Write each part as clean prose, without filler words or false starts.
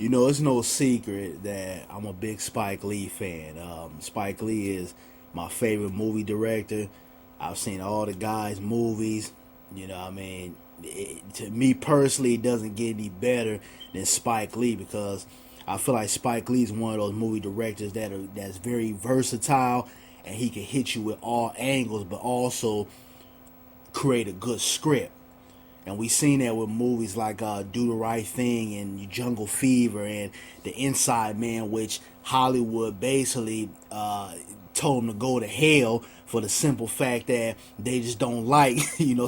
It's no secret that I'm a big Spike Lee fan. Spike Lee is my favorite movie director. I've seen all the guy's movies. To me personally, it doesn't get any better than Spike Lee because I feel like Spike Lee is one of those movie directors that's very versatile and he can hit you with all angles, but also create a good script. And we seen that with movies like Do the Right Thing and Jungle Fever and The Inside Man, which Hollywood basically told them to go to hell for the simple fact that they just don't like,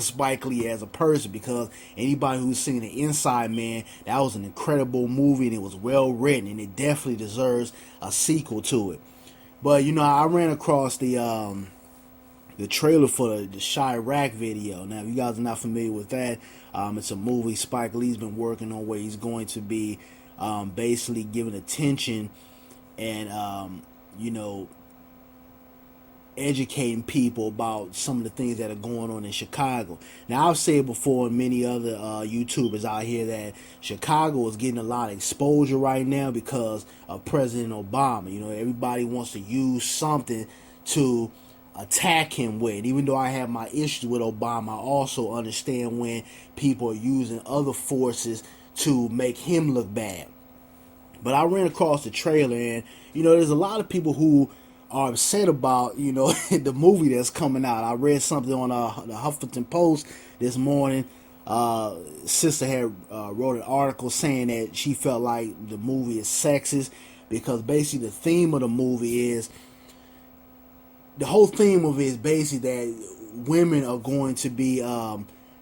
Spike Lee as a person. Because anybody who's seen The Inside Man, that was an incredible movie and it was well written and it definitely deserves a sequel to it. But I ran across the trailer for the Chiraq video. Now, if you guys are not familiar with that, it's a movie Spike Lee's been working on where he's going to be basically giving attention and, educating people about some of the things that are going on in Chicago. Now, I've said before, and many other YouTubers out here, that Chicago is getting a lot of exposure right now because of President Obama. Everybody wants to use something to attack him with. Even though I have my issues with Obama, I also understand when people are using other forces to make him look bad. But I ran across the trailer and, there's a lot of people who are upset about, the movie that's coming out. I read something on the Huffington Post this morning. Sister had wrote an article saying that she felt like the movie is sexist because basically the theme of the movie is, the whole theme of it is basically that women are going to be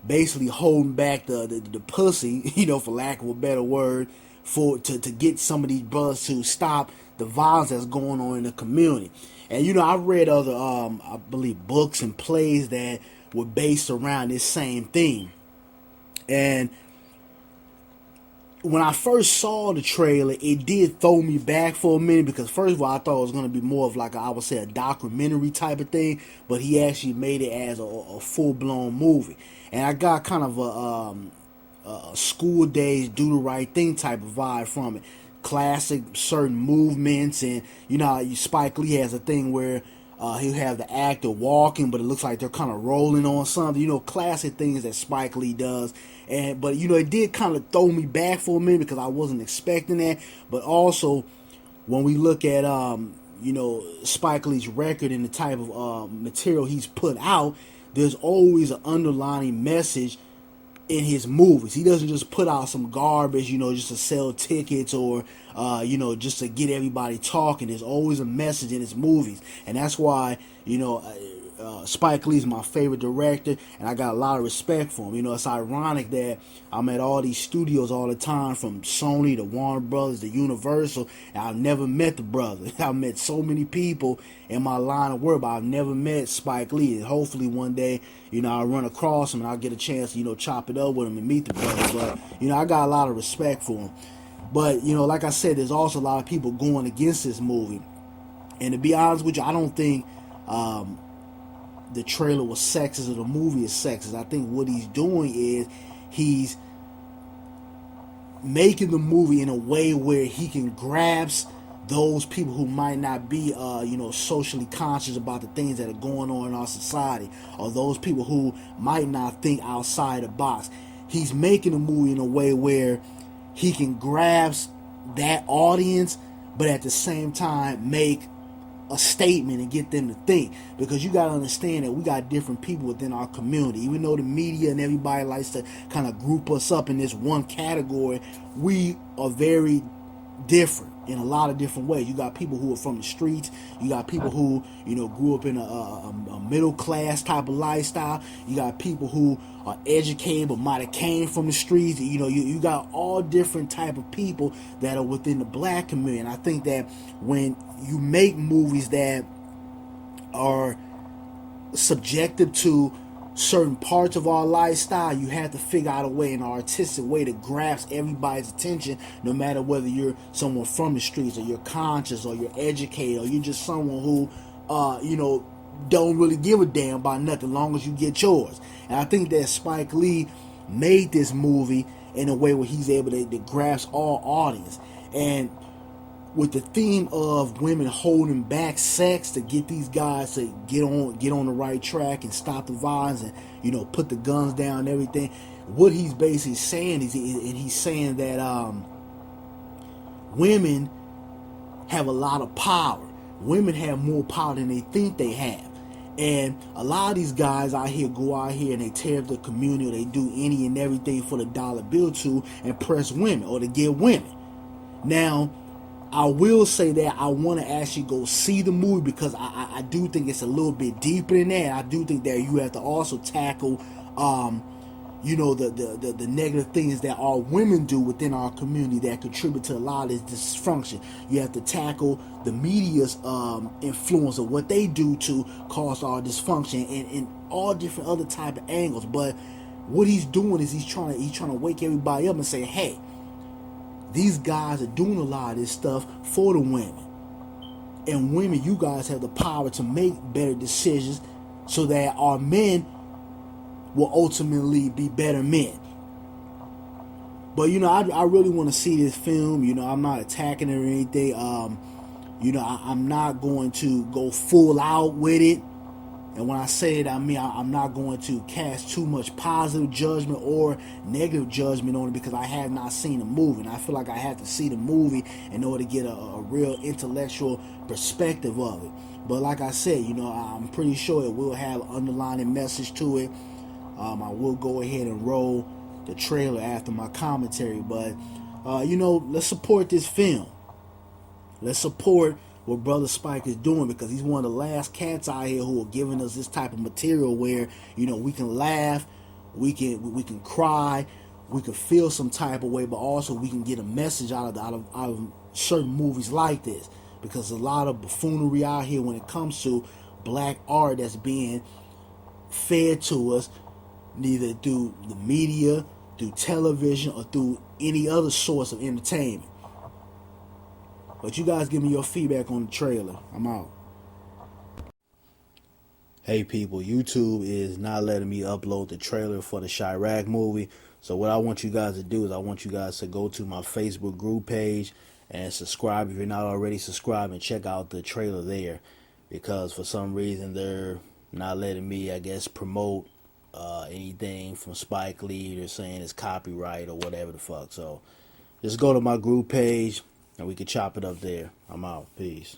basically holding back the pussy, for lack of a better word, to get some of these brothers to stop the violence that's going on in the community. And I've read other I believe books and plays that were based around this same theme. And when I first saw the trailer, it did throw me back for a minute because first of all, I thought it was going to be more of like I would say a documentary type of thing, but he actually made it as a full blown movie, and I got kind of a school days do the right thing type of vibe from it. Classic certain movements, and Spike Lee has a thing where he'll have the actor walking, but it looks like they're kind of rolling on something. Classic things that Spike Lee does. But it did kind of throw me back for a minute because I wasn't expecting that. But also, when we look at Spike Lee's record and the type of material he's put out, there's always an underlying message in his movies. He doesn't just put out some garbage, just to sell tickets or, just to get everybody talking. There's always a message in his movies. And that's why, Spike Lee's my favorite director, and I got a lot of respect for him. It's ironic that I'm at all these studios all the time, from Sony to Warner Brothers to Universal, and I've never met the brother. I've met so many people in my line of work, but I've never met Spike Lee. And hopefully one day, I'll run across him and I'll get a chance to, chop it up with him and meet the brother. But, I got a lot of respect for him. But, like I said, there's also a lot of people going against this movie. And to be honest with you, I don't think the trailer was sexist or the movie is sexist. I think what he's doing is he's making the movie in a way where he can grasp those people who might not be socially conscious about the things that are going on in our society, or those people who might not think outside the box. He's making the movie in a way where he can grasp that audience, but at the same time make a statement and get them to think. Because you got to understand that we got different people within our community. Even though the media and everybody likes to kind of group us up in this one category, we are very different in a lot of different ways. You got people who are from the streets. You got people who grew up in a middle class type of lifestyle. You got people who are educated but might have came from the streets. You got all different type of people that are within the black community. And I think that when you make movies that are subjective to certain parts of our lifestyle, you have to figure out a way, an artistic way, to grasp everybody's attention, no matter whether you're someone from the streets or you're conscious or you're educated or you're just someone who don't really give a damn about nothing, long as you get yours. And I think that Spike Lee made this movie in a way where he's able to grasp all audience. And with the theme of women holding back sex to get these guys to get on the right track and stop the violence and put the guns down and everything. What he's basically saying is he's saying that women have a lot of power. Women have more power than they think they have. And a lot of these guys out here go out here and they tear up the community, or they do any and everything for the dollar bill to impress women or to get women. Now, I will say that I want to actually go see the movie, because I do think it's a little bit deeper than that. I do think that you have to also tackle, the negative things that our women do within our community that contribute to a lot of this dysfunction. You have to tackle the media's influence of what they do to cause our dysfunction, and all different other type of angles. But what he's doing is he's trying to wake everybody up and say, hey, these guys are doing a lot of this stuff for the women. And women, you guys have the power to make better decisions so that our men will ultimately be better men. But, I really want to see this film. I'm not attacking it or anything. I'm not going to go full out with it. And when I say it, I mean I'm not going to cast too much positive judgment or negative judgment on it, because I have not seen the movie. And I feel like I have to see the movie in order to get a real intellectual perspective of it. But like I said, I'm pretty sure it will have an underlying message to it. I will go ahead and roll the trailer after my commentary. But, let's support this film. Let's support what Brother Spike is doing, because he's one of the last cats out here who are giving us this type of material where we can laugh, we can cry, we can feel some type of way, but also we can get a message out of certain movies like this, because there's a lot of buffoonery out here when it comes to black art that's being fed to us, neither through the media, through television, or through any other source of entertainment. But you guys give me your feedback on the trailer. I'm out. Hey people, YouTube is not letting me upload the trailer for the Chiraq movie. So what I want you guys to do is I want you guys to go to my Facebook group page and subscribe if you're not already subscribed, and check out the trailer there, because for some reason they're not letting me, I guess, promote anything from Spike Lee. They're saying it's copyright or whatever the fuck. So just go to my group page and we can chop it up there. I'm out. Peace.